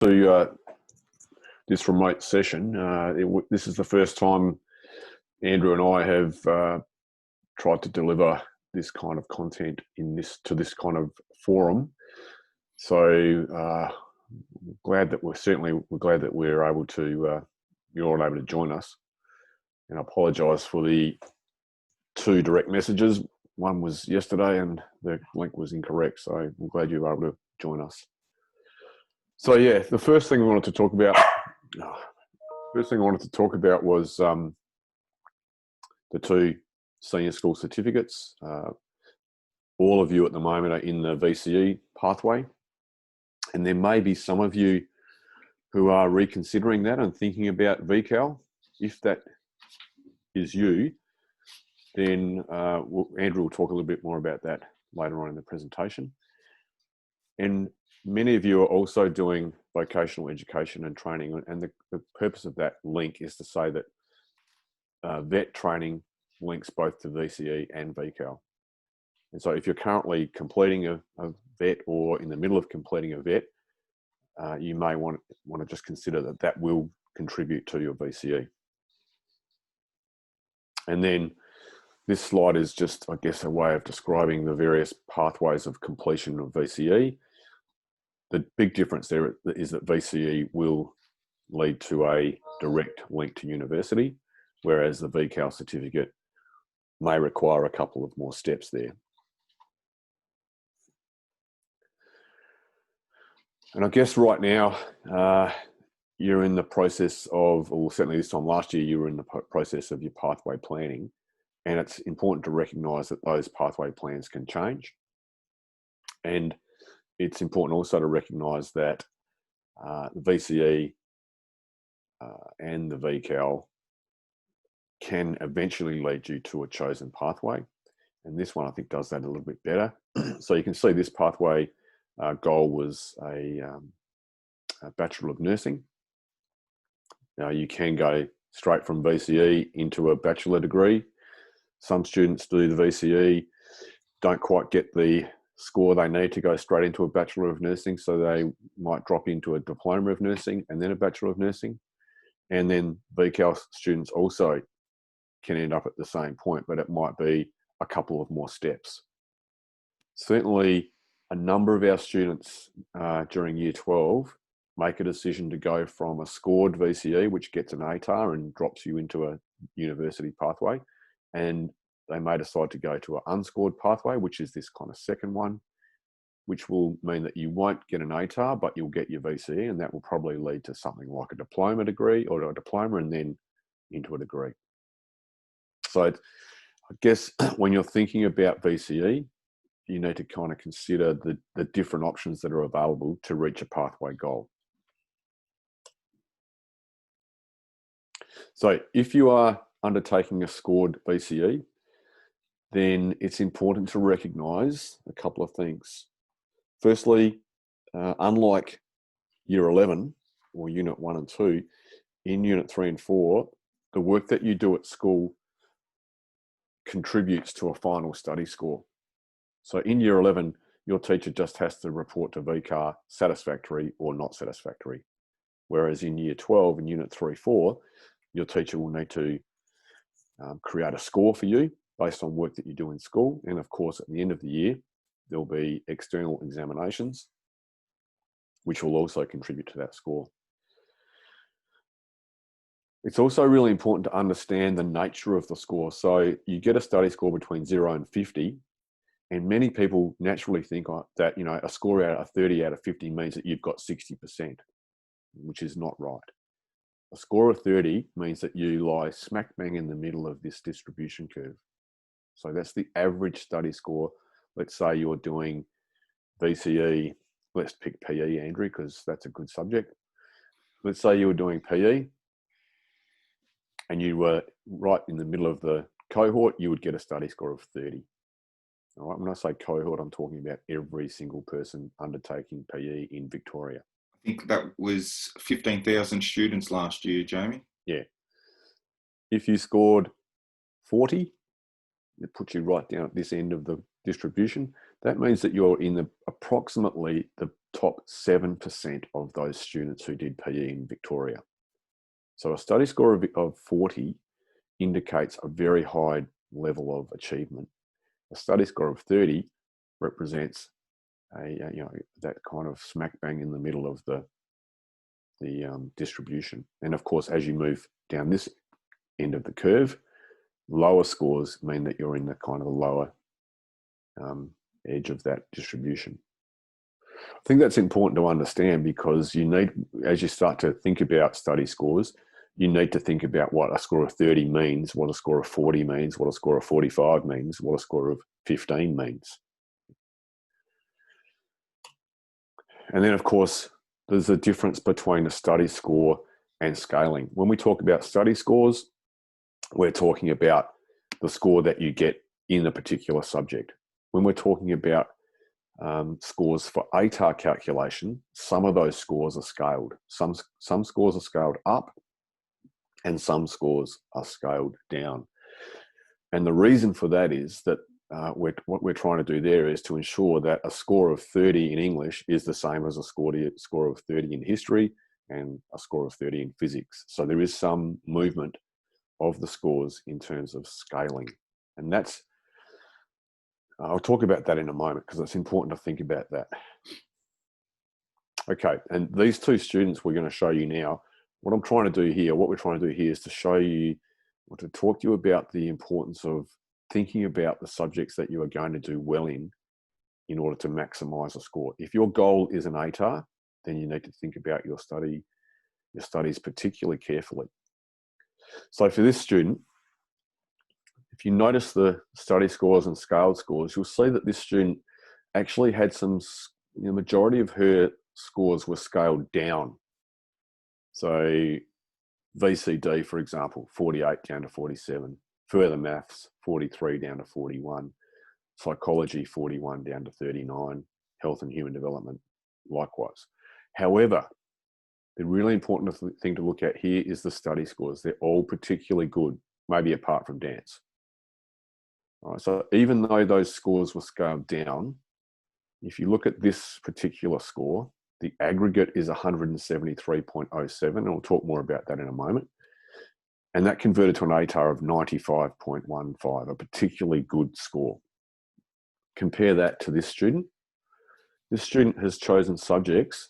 to this remote session. This is the first time Andrew and I have tried to deliver this kind of content to this kind of forum. So glad that we're glad that we're able to you're all able to join us. And I apologise for the two direct messages. One was yesterday and the link was incorrect. So I'm glad you were able to join us. So yeah, the first thing I wanted to talk about was the two senior school certificates. All of you at the moment are in the VCE pathway, and there may be some of you who are reconsidering that and thinking about VCAL. If that is you, then Andrew will talk a little bit more about that later on in the presentation. And many of you are also doing vocational education and training, and the purpose of that link is to say that VET training links both to VCE and VCAL. And so if you're currently completing a VET or in the middle of completing a VET, you may want to just consider that will contribute to your VCE. And then this slide is just, I guess, a way of describing the various pathways of completion of VCE. The big difference there is that VCE will lead to a direct link to university, whereas the VCAL certificate may require a couple of more steps there. And I guess right now, you're in the process of, or certainly this time last year, you were in the process of your pathway planning. And it's important to recognise that those pathway plans can change. And it's important also to recognise that the VCE and the VCAL can eventually lead you to a chosen pathway. And this one, I think, does that a little bit better. So you can see this pathway goal was a Bachelor of Nursing. Now you can go straight from VCE into a bachelor degree. Some students do the VCE, don't quite get the score they need to go straight into a Bachelor of Nursing, so they might drop into a Diploma of Nursing and then a Bachelor of Nursing. And then VCAL students also can end up at the same point, but it might be a couple of more steps. Certainly, a number of our students during Year 12 make a decision to go from a scored VCE, which gets an ATAR and drops you into a university pathway, and they may decide to go to an unscored pathway, which is this kind of second one, which will mean that you won't get an ATAR, but you'll get your VCE, and that will probably lead to something like a diploma degree or a diploma and then into a degree. So I guess when you're thinking about VCE, you need to kind of consider the different options that are available to reach a pathway goal. So if you are undertaking a scored VCE, then it's important to recognise a couple of things. Firstly, unlike Year 11 or Unit 1 and 2, in Unit 3 and 4, the work that you do at school contributes to a final study score. So in Year 11, your teacher just has to report to VCAR satisfactory or not satisfactory. Whereas in Year 12 and Unit 3-4, your teacher will need to create a score for you based on work that you do in school. And of course, at the end of the year, there'll be external examinations, which will also contribute to that score. It's also really important to understand the nature of the score. So you get a study score between 0 and 50, and many people naturally think that, you know, a score out of 30 out of 50 means that you've got 60%, which is not right. A score of 30 means that you lie smack bang in the middle of this distribution curve. So that's the average study score. Let's say you're doing VCE, let's pick PE, Andrew, because that's a good subject. Let's say you were doing PE and you were right in the middle of the cohort, you would get a study score of 30. All right, when I say cohort, I'm talking about every single person undertaking PE in Victoria. I think that was 15,000 students last year, Jamie. Yeah. If you scored 40, it puts you right down at this end of the distribution. That means that you're in approximately the top 7% of those students who did PE in Victoria. So a study score of 40 indicates a very high level of achievement. A study score of 30 represents that kind of smack bang in the middle of the distribution. And of course, as you move down this end of the curve, lower scores mean that you're in the kind of the lower edge of that distribution. I think that's important to understand, because you need, as you start to think about study scores, you need to think about what a score of 30 means, what a score of 40 means, what a score of 45 means, what a score of 15 means. And then, of course, there's a difference between a study score and scaling. When we talk about study scores, we're talking about the score that you get in a particular subject. When we're talking about scores for ATAR calculation, some of those scores are scaled. Some scores are scaled up and some scores are scaled down. And the reason for that is that what we're trying to do there is to ensure that a score of 30 in English is the same as a score of 30 in history and a score of 30 in physics. So there is some movement of the scores in terms of scaling. And that's, I'll talk about that in a moment, because it's important to think about that. Okay, and these two students we're going to show you now, what we're trying to do here is to show you, or to talk to you about the importance of thinking about the subjects that you are going to do well in order to maximize a score. If your goal is an ATAR, then you need to think about your studies particularly carefully. So for this student, if you notice the study scores and scaled scores, you'll see that this student actually had the majority of her scores were scaled down. So VCD, for example, 48 down to 47. Further maths, 43 down to 41. Psychology, 41 down to 39. Health and human development, likewise. However, the really important thing to look at here is the study scores. They're all particularly good, maybe apart from dance. All right, so even though those scores were scaled down, if you look at this particular score, the aggregate is 173.07, and we'll talk more about that in a moment. And that converted to an ATAR of 95.15, a particularly good score. Compare that to this student. This student has chosen subjects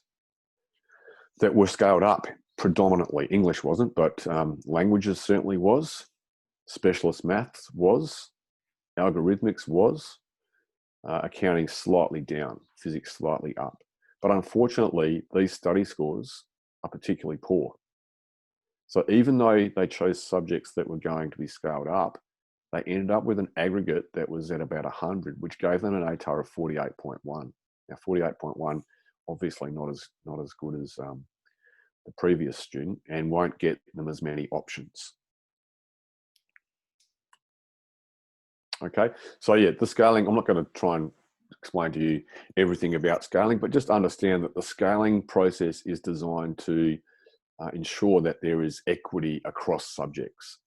that were scaled up predominantly. English wasn't, but languages certainly was. Specialist maths was. Algorithmics was. Accounting slightly down. Physics slightly up. But unfortunately, these study scores are particularly poor. So even though they chose subjects that were going to be scaled up, they ended up with an aggregate that was at about 100, which gave them an ATAR of 48.1. Now, 48.1, obviously not as good as the previous student, and won't get them as many options. Okay, so yeah, the scaling, I'm not going to try and explain to you everything about scaling, but just understand that the scaling process is designed to ensure that there is equity across subjects.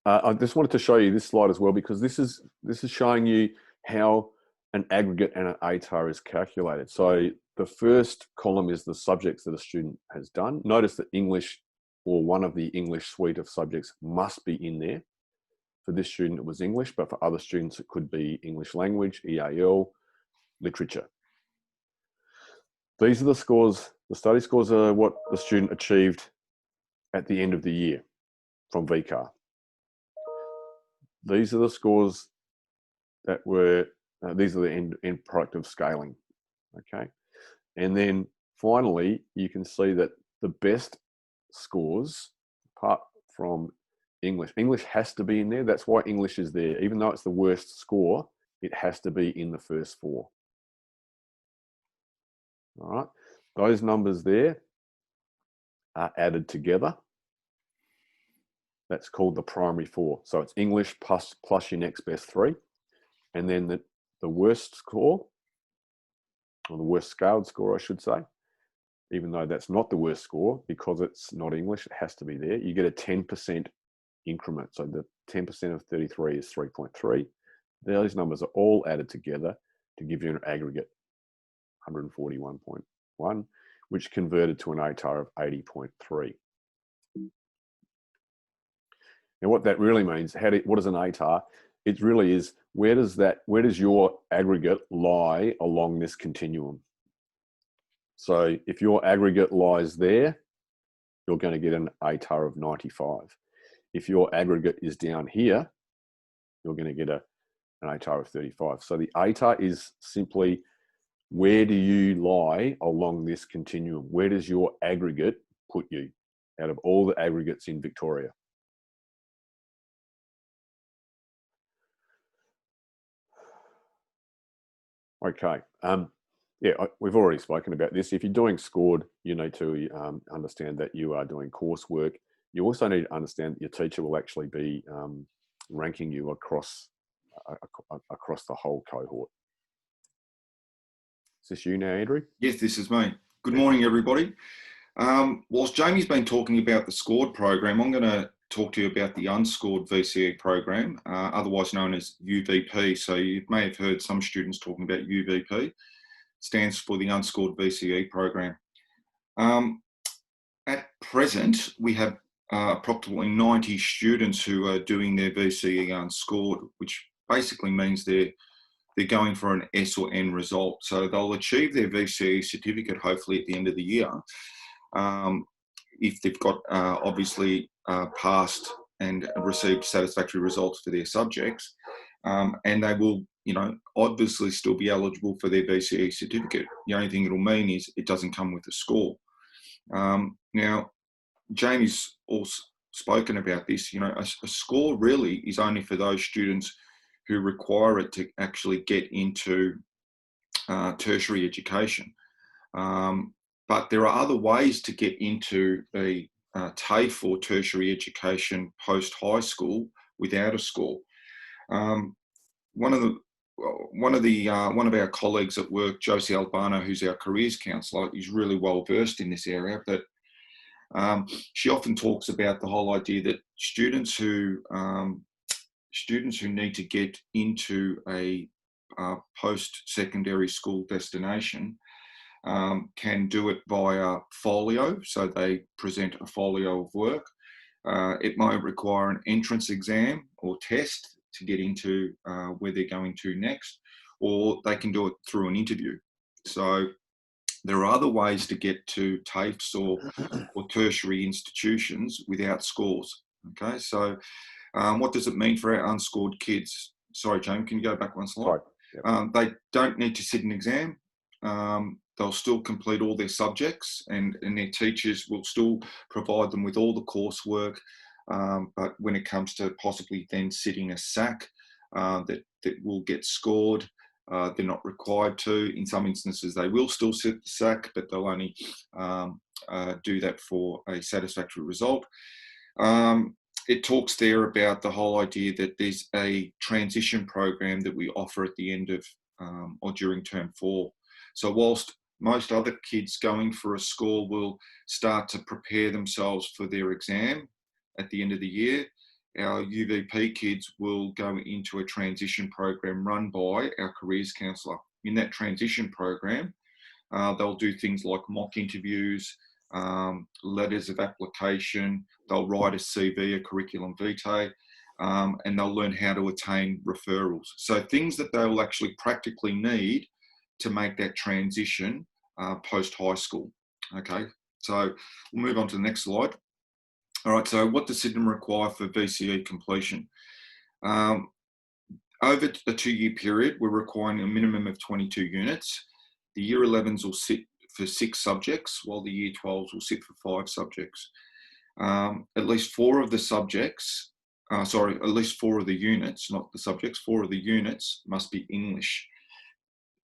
I just wanted to show you this slide as well, because this is showing you how an aggregate and an ATAR is calculated. So the first column is the subjects that a student has done. Notice that English, or one of the English suite of subjects, must be in there. For this student, it was English, but for other students, it could be English language, EAL, literature. These are the scores. The study scores are what the student achieved at the end of the year from VCAR. These are the scores that were, these are the end product of scaling, okay? And then finally, you can see that the best scores, apart from English has to be in there. That's why English is there. Even though it's the worst score, it has to be in the first four. All right, those numbers there are added together. That's called the primary four. So it's English plus your next best three. And then the worst score, or the worst scaled score, I should say, even though that's not the worst score, because it's not English, it has to be there. You get a 10% increment. So the 10% of 33 is 3.3. Those numbers are all added together to give you an aggregate 141.1, which converted to an ATAR of 80.3. Now, what that really means, what is an ATAR? It really is, where does your aggregate lie along this continuum? So if your aggregate lies there, you're going to get an ATAR of 95. If your aggregate is down here, you're going to get an ATAR of 35. So the ATAR is simply, where do you lie along this continuum? Where does your aggregate put you out of all the aggregates in Victoria? Okay. Yeah, we've already spoken about this. If you're doing scored, you need to understand that you are doing coursework. You also need to understand that your teacher will actually be ranking you across the whole cohort. Is this you now, Andrew? Yes, this is me. Good morning, everybody. Whilst Jamie's been talking about the scored program, I'm going to talk to you about the Unscored VCE program, otherwise known as UVP. So you may have heard some students talking about UVP. Stands for the Unscored VCE program. At present, we have approximately 90 students who are doing their VCE unscored, which basically means they're going for an S or N result. So they'll achieve their VCE certificate hopefully at the end of the year, if they've got obviously passed and received satisfactory results for their subjects. And they will, obviously still be eligible for their VCE certificate. The only thing it'll mean is it doesn't come with a score. Now, Jamie's also spoken about this. A score really is only for those students who require it to actually get into tertiary education. But there are other ways to get into a TAFE or tertiary education post high school without a score. One of our colleagues at work, Josie Albano, who's our careers counsellor, is really well versed in this area. But she often talks about the whole idea that students who need to get into a post-secondary school destination can do it via folio. So they present a folio of work. It might require an entrance exam or test to get into where they're going to next, or they can do it through an interview. So there are other ways to get to TAFEs or tertiary institutions without scores. Okay, so what does it mean for our unscored kids? Sorry, James, can you go back one slide? Yep. They don't need to sit an exam. They'll still complete all their subjects, and their teachers will still provide them with all the coursework. But when it comes to possibly then sitting a SAC that will get scored, they're not required to. In some instances, they will still sit the SAC, but they'll only do that for a satisfactory result. It talks there about the whole idea that there's a transition program that we offer at the end of or during term 4. So whilst most other kids going for a score will start to prepare themselves for their exam at the end of the year, our UVP kids will go into a transition program run by our careers counsellor. In that transition program, they'll do things like mock interviews, letters of application, they'll write a CV, a curriculum vitae, and they'll learn how to attain referrals. So things that they'll actually practically need to make that transition post-high school. Okay, so we'll move on to the next slide. All right, so what does Sydenham require for VCE completion? Over a 2-year period, we're requiring a minimum of 22 units. The Year 11s will sit for 6 subjects, while the Year 12s will sit for 5 subjects. At least 4 of the subjects, at least 4 of the units, not the subjects, 4 of the units must be English.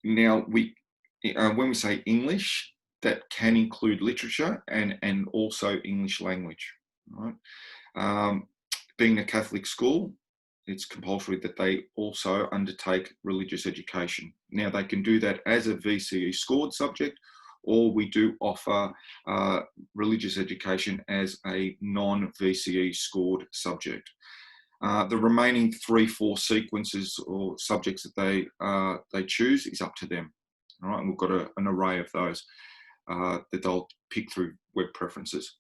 Now, when we say English, that can include literature and also English language. Right? Being a Catholic school, it's compulsory that they also undertake religious education. Now, they can do that as a VCE scored subject, or we do offer religious education as a non-VCE scored subject. The remaining 3-4 sequences or subjects that they choose is up to them. All right, and we've got an array of those that they'll pick through web preferences.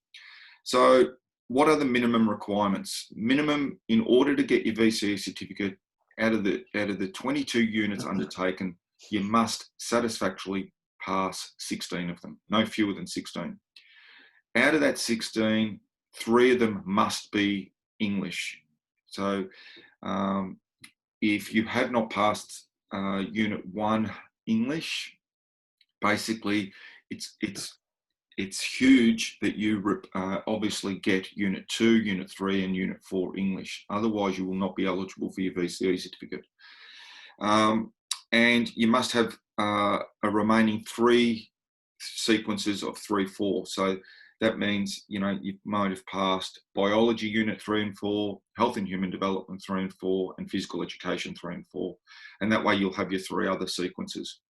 So what are the minimum requirements? Minimum, in order to get your VCE certificate, out of the 22 units undertaken, you must satisfactorily pass 16 of them, no fewer than 16. Out of that 16, 3 of them must be English. So if you have not passed Unit 1 English, basically it's huge that you obviously get Unit 2, Unit 3 and Unit 4 English. Otherwise, you will not be eligible for your VCE certificate. And you must have a remaining 3 sequences of 3-4. So that means, you might have passed Biology Unit 3 and 4, Health and Human Development 3 and 4, and Physical Education 3 and 4. And that way you'll have your 3 other sequences,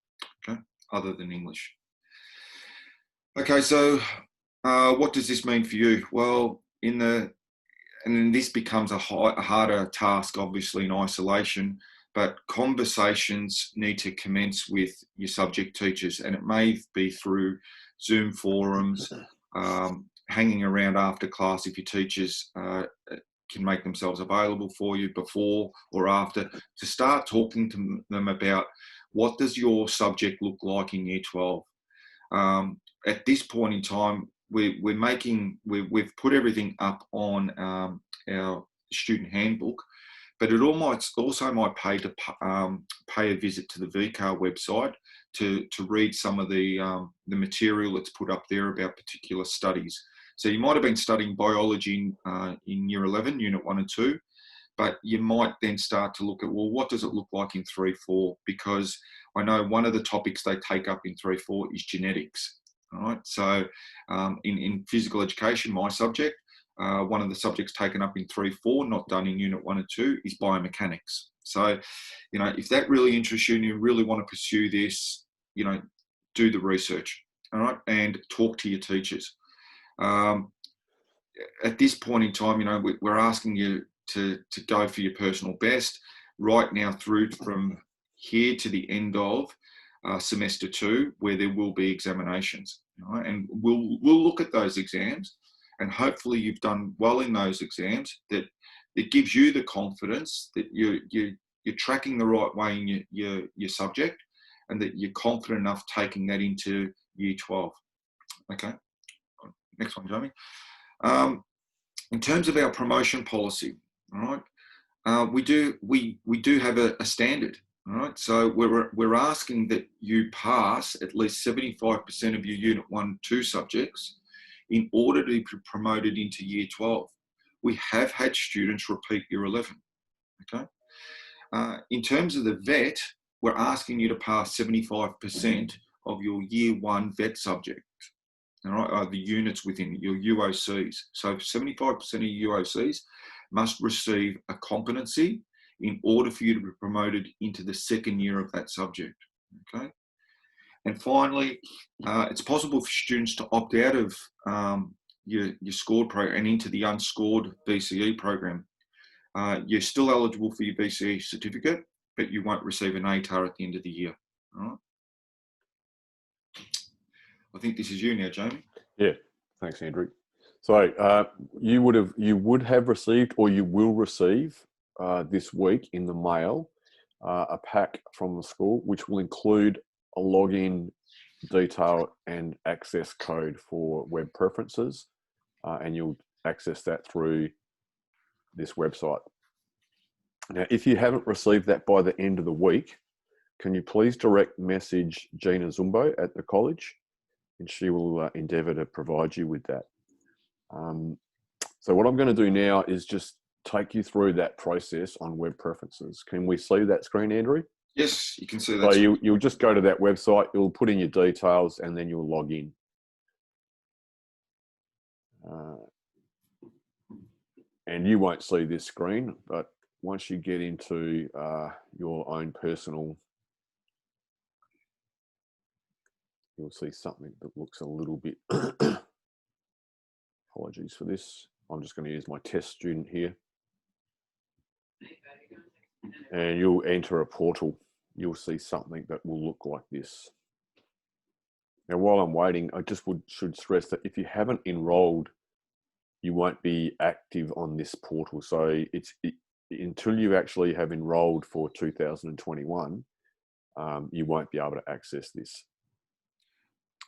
okay, other than English. Okay, so what does this mean for you? Well, and then this becomes a harder task, obviously, in isolation, but conversations need to commence with your subject teachers, and it may be through Zoom forums, hanging around after class if your teachers can make themselves available for you before or after, to start talking to them about what does your subject look like in Year 12. At this point in time, we've put everything up on our student handbook, but it also might pay to pay a visit to the VCAR website to read some of the material that's put up there about particular studies. So you might have been studying biology in Year 11, Unit 1 and 2, but you might then start to look at, well, what does it look like in 3-4? Because I know one of the topics they take up in 3-4 is genetics. All right, so in physical education, my subject, one of the subjects taken up in 3-4, not done in Unit 1 and 2, is biomechanics. So, if that really interests you and you really want to pursue this, do the research, all right, and talk to your teachers. At this point in time, we're asking you to go for your personal best right now through from here to the end of semester 2, where there will be examinations, right? And we'll look at those exams, and hopefully you've done well in those exams. That it gives you the confidence that you're tracking the right way in your subject, and that you're confident enough taking that into Year 12. Okay, next one, Jamie. In terms of our promotion policy, all right, we do have a standard. All right, so we're asking that you pass at least 75% of your Unit 1-2 subjects in order to be promoted into Year 12. We have had students repeat Year 11. Okay, in terms of the vet, we're asking you to pass 75% of your Year 1 vet subject. All right, the units within your UOCs. So 75% of your UOCs must receive a competency in order for you to be promoted into the 2nd year of that subject, okay? And finally, it's possible for students to opt out of your scored program and into the Unscored VCE program. You're still eligible for your VCE certificate, but you won't receive an ATAR at the end of the year, all right? I think this is you now, Jamie. Yeah, thanks, Andrew. So you would have received, or you will receive this week in the mail a pack from the school, which will include a login detail and access code for web preferences, and you'll access that through this website. Now, if you haven't received that by the end of the week, can you please direct message Gina Zumbo at the college, and she will endeavour to provide you with that. So what I'm going to do now is just take you through that process on web preferences. Can we see that screen, Andrew? Yes, you can see that. So you'll just go to that website, you'll put in your details, and then you'll log in. And you won't see this screen, but once you get into your own personal, you'll see something that looks a little bit, apologies for this. I'm just going to use my test student here. and you'll enter a portal. You'll see something that will look like this. Now, while I'm waiting, I just should stress that if you haven't enrolled, you won't be active on this portal. So until you actually have enrolled for 2021, you won't be able to access this.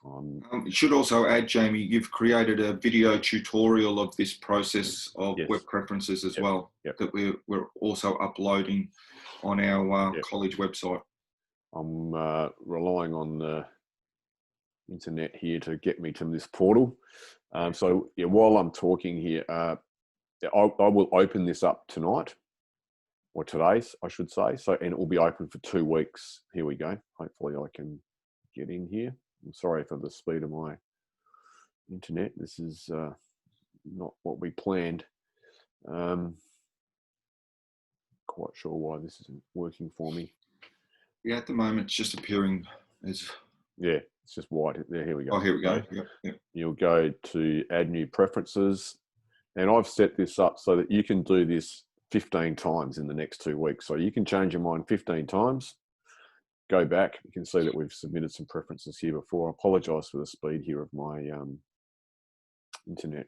You should also add, Jamie, you've created a video tutorial of this process of Yes. web preferences as well, Yep. that we're also uploading on our college website. I'm relying on the internet here to get me to this portal. So yeah, while I'm talking here, I will open this up tonight, or today, I should say. So, and it will be open for 2 weeks. Here we go. Hopefully I can get in here. I'm sorry for the speed of my internet. This is not what we planned. Quite sure why this isn't working for me. Yeah, at the moment it's just appearing as... Yeah, it's just white there. Here we go. Oh, here we go. Yep. You'll go to add new preferences, and I've set this up so that you can do this 15 times in the next 2 weeks. So you can change your mind 15 times. Go back. You can see that we've submitted some preferences here before. I apologise for the speed here of my internet.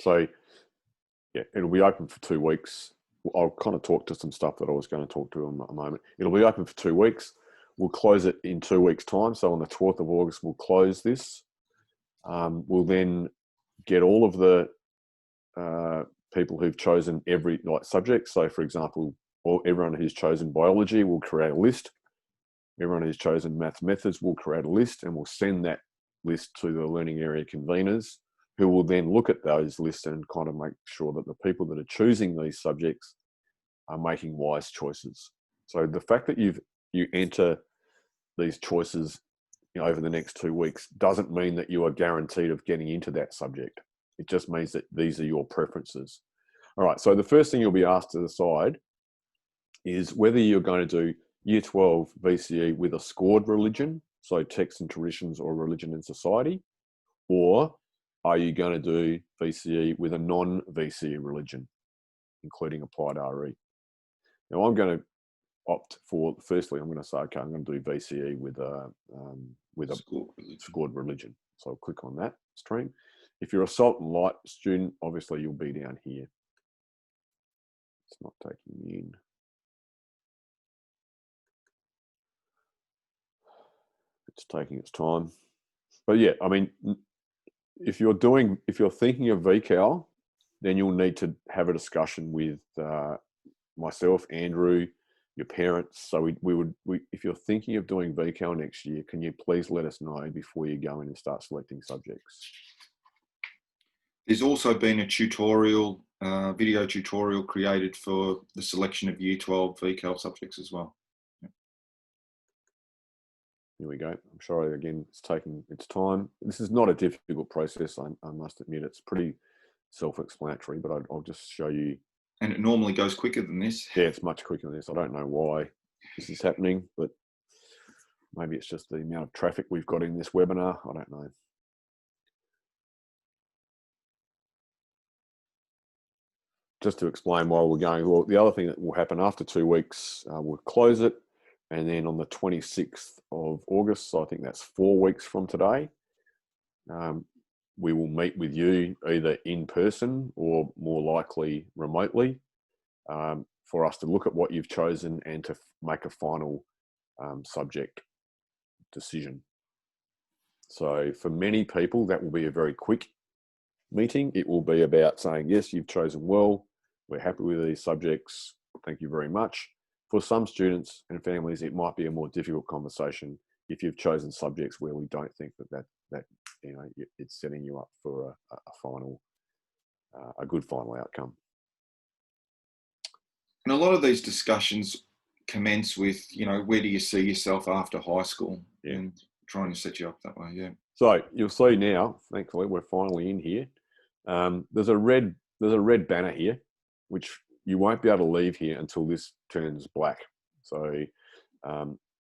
So yeah, it'll be open for 2 weeks. I'll kind of talk to some stuff that I was going to talk to in a moment. It'll be open for 2 weeks. We'll close it in 2 weeks' time. So on the 12th of August, we'll close this. We'll then get all of the people who've chosen every subject. So for example, everyone who's chosen biology will create a list. Everyone who's chosen maths methods will create a list, and we'll send that list to the learning area conveners, who will then look at those lists and kind of make sure that the people that are choosing these subjects are making wise choices. So the fact that you enter these choices over the next 2 weeks doesn't mean that you are guaranteed of getting into that subject. It just means that these are your preferences. All right, so the first thing you'll be asked to decide is whether you're going to do Year 12 VCE with a scored religion, so text and traditions or religion and society, or are you going to do VCE with a non-VCE religion, including applied RE? Now I'm going to opt for, firstly, I'm going to say, okay, I'm going to do VCE with a scored religion. So I'll click on that stream. If you're a Salt and Light student, obviously you'll be down here. It's not taking me in. It's taking its time. But yeah, I mean, if you're thinking of VCAL, then you'll need to have a discussion with myself, Andrew, your parents. So if you're thinking of doing VCAL next year, can you please let us know before you go in and start selecting subjects? There's also been a tutorial, video tutorial created for the selection of Year 12 VCAL subjects as well. Here we go. I'm sorry, again, it's taking its time. This is not a difficult process, I must admit. It's pretty self-explanatory, but I'll just show you. And it normally goes quicker than this. Yeah, it's much quicker than this. I don't know why this is happening, but maybe it's just the amount of traffic we've got in this webinar. I don't know. Just to explain why we're going, well, the other thing that will happen after 2 weeks, we'll close it. And then on the 26th of August, so I think that's 4 weeks from today, we will meet with you either in person or more likely remotely for us to look at what you've chosen and to make a final subject decision. So for many people, that will be a very quick meeting. It will be about saying, yes, you've chosen well, we're happy with these subjects, thank you very much. For some students and families, it might be a more difficult conversation if you've chosen subjects where we don't think that it's setting you up for a good final outcome. And a lot of these discussions commence with, where do you see yourself after high school? Yeah. And trying to set you up that way, yeah. So you'll see now, thankfully, we're finally in here. There's a red banner here, which you won't be able to leave here until this turns black. So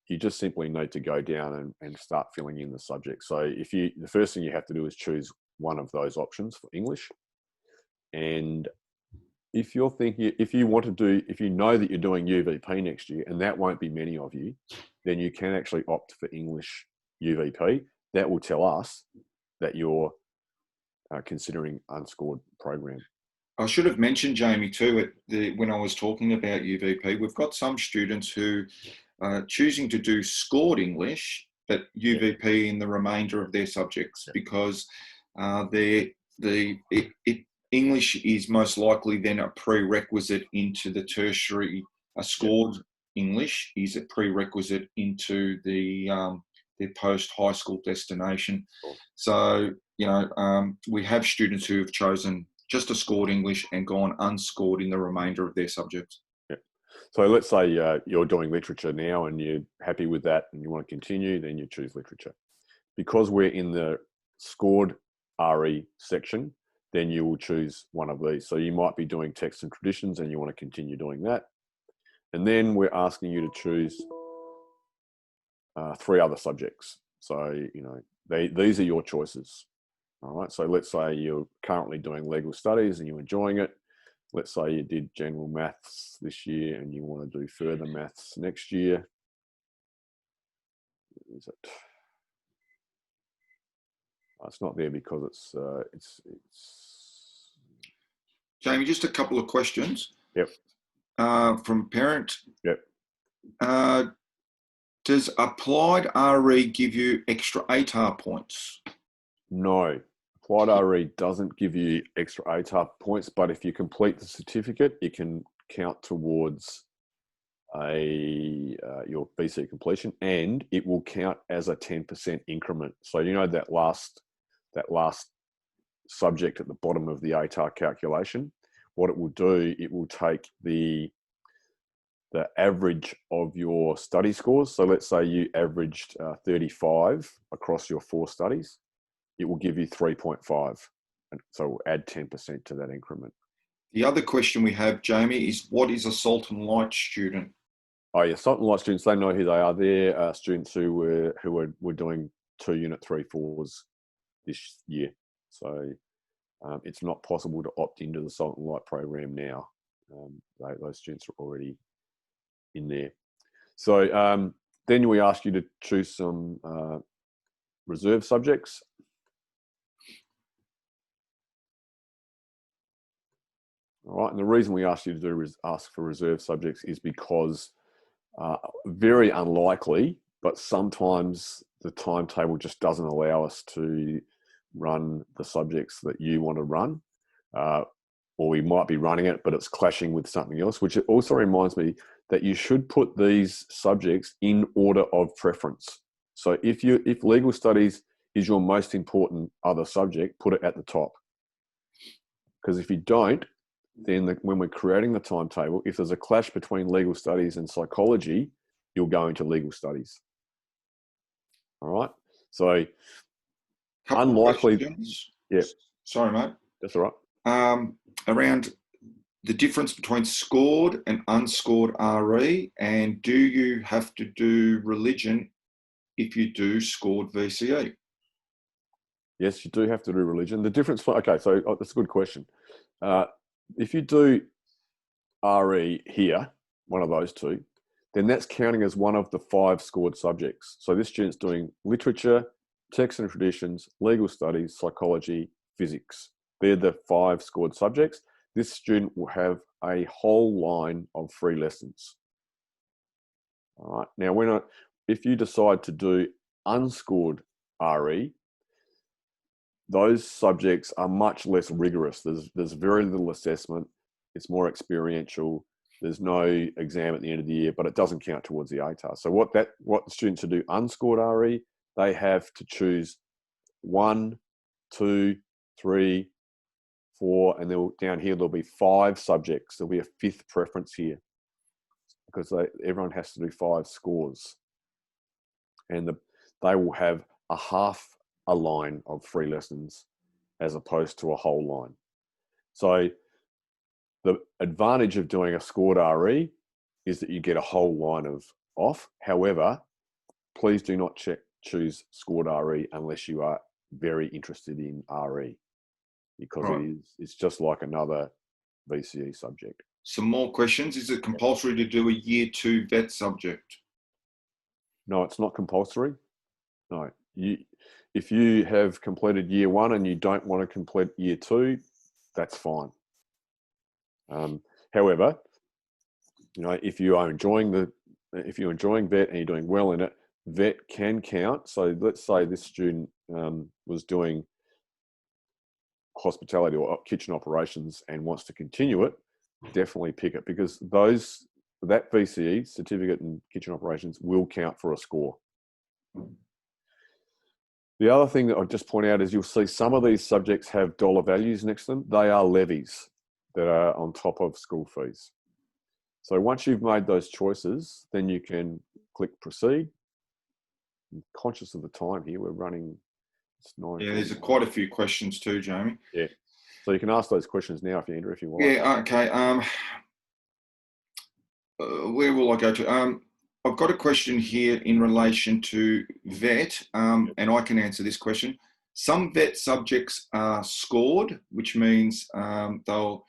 you just simply need to go down and start filling in the subject. So the first thing you have to do is choose one of those options for English. And if you're thinking, if you know that you're doing UVP next year, and that won't be many of you, then you can actually opt for English UVP. That will tell us that you're considering unscored program. I should have mentioned, Jamie, too, when I was talking about UVP, we've got some students who are choosing to do scored English, but UVP in the remainder of their subjects, because English is most likely then a prerequisite into the tertiary. A scored English is a prerequisite into their post-high school destination. So, we have students who have chosen just a scored English and gone unscored in the remainder of their subjects. So let's say you're doing literature now and you're happy with that and you want to continue, then you choose literature. Because we're in the scored RE section, then you will choose one of these. So you might be doing text and traditions and you want to continue doing that. And then we're asking you to choose 3 other subjects. So, these are your choices. All right. So let's say you're currently doing legal studies and you're enjoying it. Let's say you did general maths this year and you want to do further maths next year. Is it? It's not there because it's. Jamie, just a couple of questions. Yep. From parent. Yep. Does applied RE give you extra ATAR points? No. Applied RE doesn't give you extra ATAR points, but if you complete the certificate, it can count towards your VCE completion, and it will count as a 10% increment. So that last subject at the bottom of the ATAR calculation, what it will do, it will take the average of your study scores. So let's say you averaged 35 across your 4 studies. It will give you 3.5. And so we'll add 10% to that increment. The other question we have, Jamie, is what is a Salt and Light student? Oh yeah, Salt and Light students, they know who they are. They're students who were doing 2 Unit 3/4s this year. So it's not possible to opt into the Salt and Light program now. Those students are already in there. So then we ask you to choose some reserve subjects. All right, and the reason we ask you to ask for reserve subjects is because very unlikely, but sometimes the timetable just doesn't allow us to run the subjects that you want to run, or we might be running it, but it's clashing with something else, which also reminds me that you should put these subjects in order of preference. So if legal studies is your most important other subject, put it at the top. Because if you don't, then when we're creating the timetable, if there's a clash between legal studies and psychology, you'll go into legal studies. All right. So unlikely. Yeah. Sorry, mate. That's all right. Around the difference between scored and unscored RE, and do you have to do religion if you do scored VCE? Yes, you do have to do religion. The difference. Okay, so that's a good question. If you do RE here, one of those 2, then that's counting as one of the 5 scored subjects. So this student's doing literature, text and traditions, legal studies, psychology, physics. They're the 5 scored subjects. This student will have a whole line of free lessons. All right. Now, if you decide to do unscored RE, those subjects are much less rigorous. There's very little assessment. It's more experiential. There's no exam at the end of the year, but it doesn't count towards the ATAR. So what the students who do unscored RE, they have to choose 1, 2, 3, 4, and then down here there'll be 5 subjects. There'll be a 5th preference here because everyone has to do 5 scores, and they will have a half a line of free lessons as opposed to a whole line. So the advantage of doing a scored RE is that you get a whole line off. However, please do not choose scored RE unless you are very interested in RE, because Right. it's just like another VCE subject. Some more questions. Is it compulsory to do a year 2 vet subject? No, it's not compulsory. No, if you have completed year 1 and you don't want to complete year 2, that's fine. However, if you're enjoying vet and you're doing well in it, vet can count. So let's say this student was doing hospitality or kitchen operations and wants to continue it, definitely pick it, because that VCE certificate in kitchen operations will count for a score. The other thing that I'll just point out is you'll see some of these subjects have dollar values next to them. They are levies that are on top of school fees. So once you've made those choices, then you can click proceed. I'm conscious of the time here. We're running. It's 9:40. Yeah, there's quite a few questions too, Jamie. Yeah. So you can ask those questions now, Andrew, if you want. Yeah. Okay. Where will I go to? I've got a question here in relation to vet, and I can answer this question. Some vet subjects are scored, which means they'll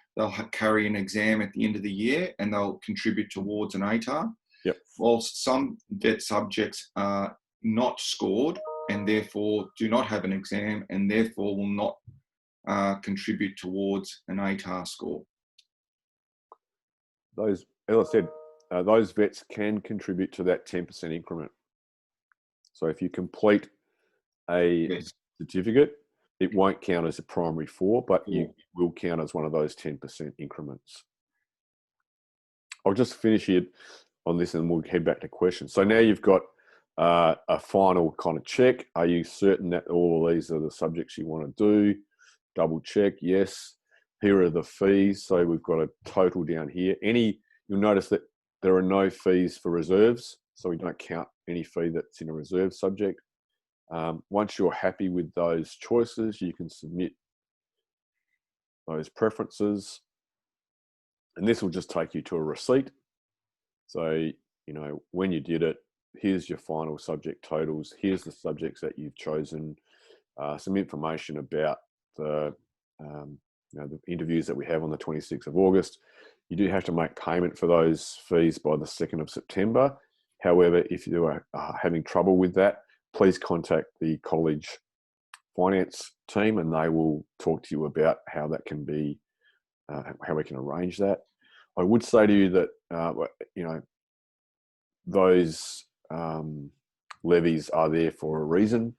carry an exam at the end of the year and they'll contribute towards an ATAR. Yep. Whilst some vet subjects are not scored and therefore do not have an exam and therefore will not contribute towards an ATAR score. As I said, those vets can contribute to that 10% increment. So if you complete a certificate, it won't count as a primary 4, but you will count as one of those 10% increments. I'll just finish here on this and we'll head back to questions. So now you've got a final kind of check. Are you certain that all of these are the subjects you want to do? Double check, yes. Here are the fees. So we've got a total down here. You'll notice that there are no fees for reserves. So we don't count any fee that's in a reserve subject. Once you're happy with those choices, you can submit those preferences. And this will just take you to a receipt. So, when you did it, here's your final subject totals. Here's the subjects that you've chosen. Some information about the interviews that we have on the 26th of August. You do have to make payment for those fees by the 2nd of September. However, if you are having trouble with that, please contact the college finance team and they will talk to you about how that can be, how we can arrange that. I would say to you that, those levies are there for a reason.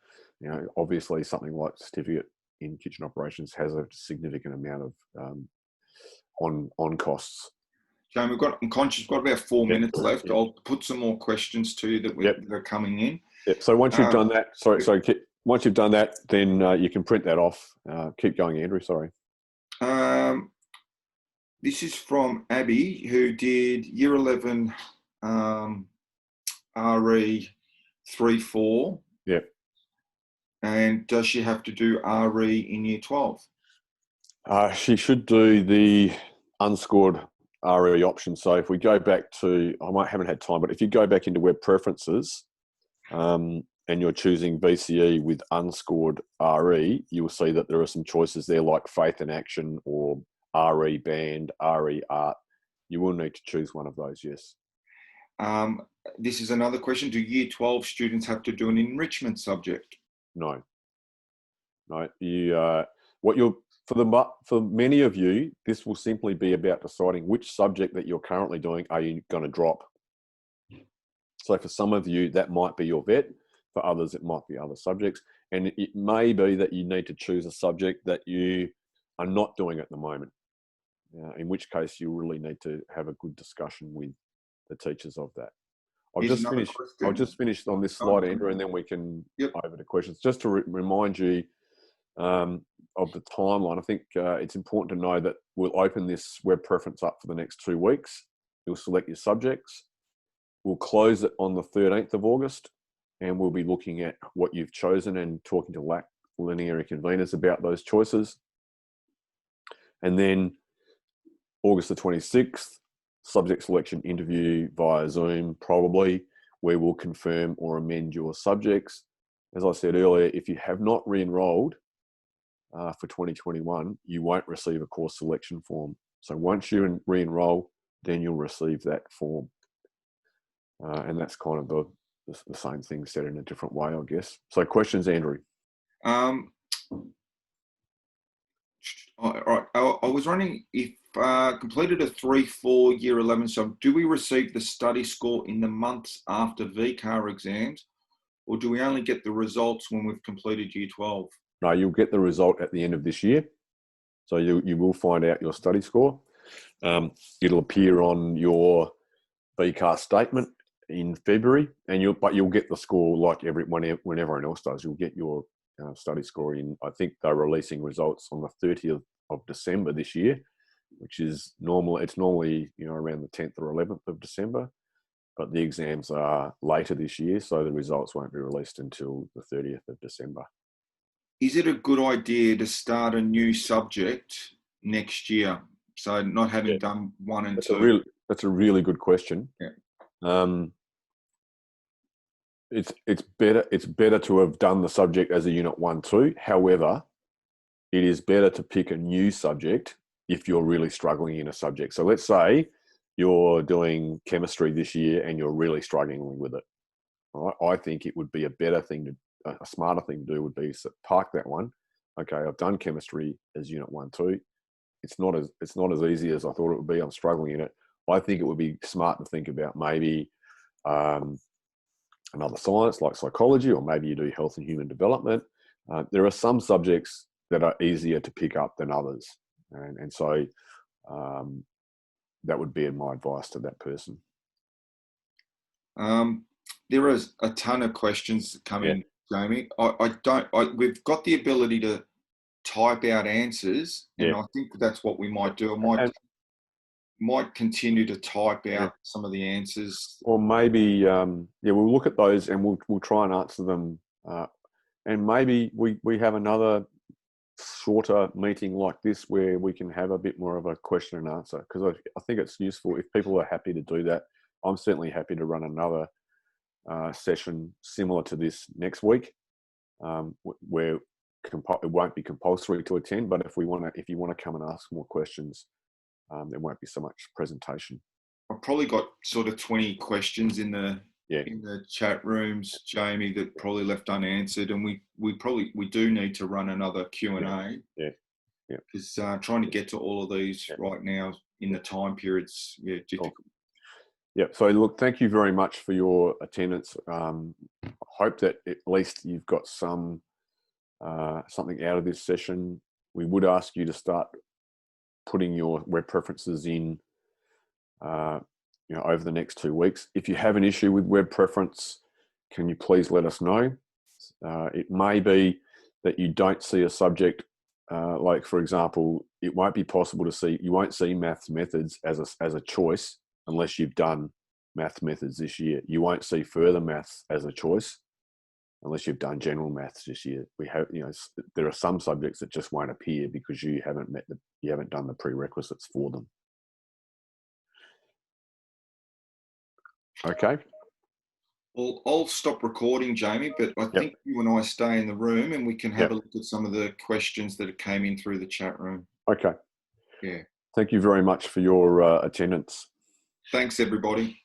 Obviously something like certificate in kitchen operations has a significant amount of on costs. Jamie, I'm conscious, we've got about 4 minutes left. Yep. I'll put some more questions too that are coming in. Yep. So once you've done that, once you've done that, then you can print that off. Keep going, Andrew, sorry. This is from Abby, who did year 11 RE 3-4. Yep. And does she have to do RE in year 12? She should do the unscored RE option. So if we go back to, haven't had time, but if you go back into web preferences and you're choosing VCE with unscored RE, you will see that there are some choices there like faith and action or RE band, RE art. You will need to choose one of those, yes. This is another question. Do year 12 students have to do an enrichment subject? No. For many of you, this will simply be about deciding which subject that you're currently doing are you going to drop. So for some of you, that might be your vet. For others, it might be other subjects. And it may be that you need to choose a subject that you are not doing at the moment, in which case you really need to have a good discussion with the teachers of that. I'll just finish on this slide, Andrew, and then we can over to questions. Just to remind you of the timeline, I think it's important to know that we'll open this web preference up for the next 2 weeks. You'll select your subjects. We'll close it on the 13th of August, and we'll be looking at what you've chosen and talking to LAC linear conveners about those choices. And then August the 26th, subject selection interview via Zoom, probably, where we'll confirm or amend your subjects. as I said earlier, if you have not re-enrolled for 2021, you won't receive a course selection form. So once you re-enroll, then you'll receive that form. And that's kind of the same thing said in a different way, I guess. So questions, Andrew? All right. I was wondering if completed a 3-4 year 11 sub, do we receive the study score in the months after VCAR exams, or do we only get the results when we've completed year 12? No, you'll get the result at the end of this year. So you will find out your study score. It'll appear on your VCAR statement in February, and but you'll get the score like when everyone else does. You'll get your study score in. I think they're releasing results on the 30th of December this year, which is normal. It's normally around the 10th or 11th of December, but the exams are later this year, so the results won't be released until the 30th of December. Is it a good idea to start a new subject next year? So not having done 1 and 2. That's a really good question. Yeah. It's better to have done the subject as a unit 1-2. However, it is better to pick a new subject if you're really struggling in a subject. So let's say you're doing chemistry this year and you're really struggling with it. All right? I think it would be a smarter thing to do would be to park that one. Okay, I've done chemistry as unit 1-2. It's not as easy as I thought it would be. I'm struggling in it. I think it would be smart to think about maybe another science like psychology, or maybe you do health and human development. There are some subjects that are easier to pick up than others. And so that would be my advice to that person. There is a ton of questions coming, Jamie. We've got the ability to type out answers, and I think that's what we might do. I might continue to type out some of the answers. Or maybe, we'll look at those and we'll try and answer them. And maybe we have another shorter meeting like this where we can have a bit more of a question and answer, because I think it's useful if people are happy to do that. I'm certainly happy to run another session similar to this next week, where it won't be compulsory to attend, but if you want to come and ask more questions, there won't be so much presentation. I've probably got sort of 20 questions in the chat rooms, Jamie, that probably left unanswered, and we do need to run another Q&A. Yeah. Because trying to get to all of these right now in the time periods, difficult. Yeah. So look, thank you very much for your attendance. I hope that at least you've got something out of this session. We would ask you to start putting your web preferences in over the next 2 weeks. If you have an issue with web preference, can you please let us know? It may be that you don't see a subject, like for example, it won't be possible to see, you won't see maths methods as a choice unless you've done maths methods this year. You won't see further maths as a choice unless you've done general maths this year. We have, there are some subjects that just won't appear because you haven't done the prerequisites for them. Okay. Well, I'll stop recording, Jamie, but I think you and I stay in the room and we can have a look at some of the questions that came in through the chat room. Okay. Yeah. Thank you very much for your attendance. Thanks, everybody.